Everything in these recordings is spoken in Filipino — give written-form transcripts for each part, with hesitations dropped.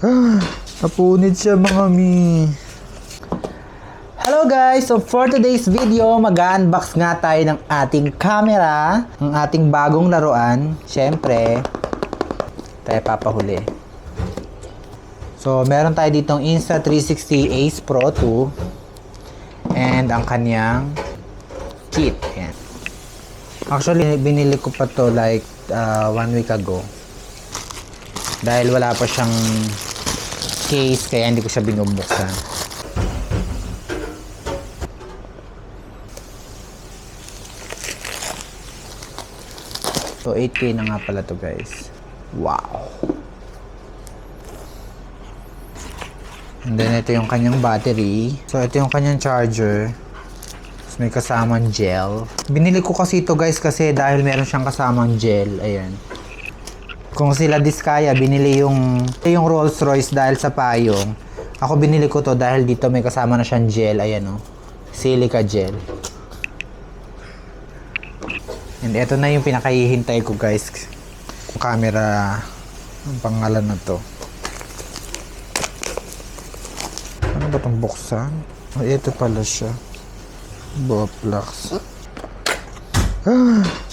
Napunit siya mga mi. Hello guys! So for today's video, mag-unbox nga tayo ng ating camera, ng ating bagong laruan. Siyempre, tayo papahuli. So meron tayo ditong Insta360 Ace Pro 2 and ang kanyang kit. Ayan. Actually, binili ko pa to like 1 week ago. Dahil wala pa siyang case, kaya hindi ko siya binubuksan. So 8K na nga pala to guys. Wow! And then ito yung kanyang battery. So ito yung kanyang charger. So, may kasamang gel. Binili ko kasi ito guys kasi dahil meron siyang kasamang gel. Ayan. Kung sila Diskaya, binili yung Rolls Royce dahil sa payong. Ako binili ko to dahil dito may kasama na siyang gel. Ayan o. Silica gel. And ito na yung pinakahihintay ko guys. Yung camera. Ang pangalan na to. Ano ba itong buksan? Oh, ito pala siya. Boplex.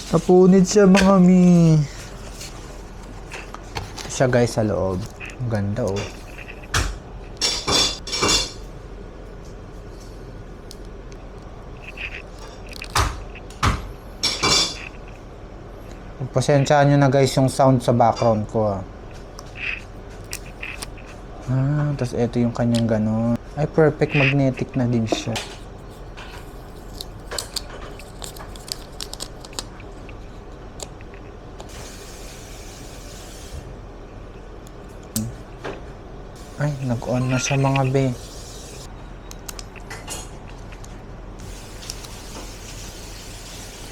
Napunit siya mga mi. Ito siya guys sa loob. Ang ganda oh. Pasensyahan nyo na guys yung sound sa background ko tapos ito yung kanyang gano'n. Ay, perfect magnetic na din siya. Ay, nag-on na siya mga be.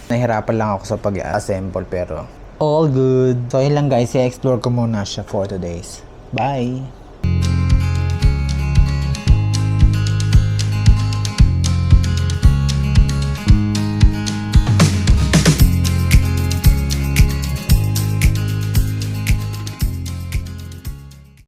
Nahirapan lang ako sa pag-assemble pero all good. So yun lang guys, i-explore ko muna siya for today's. Bye!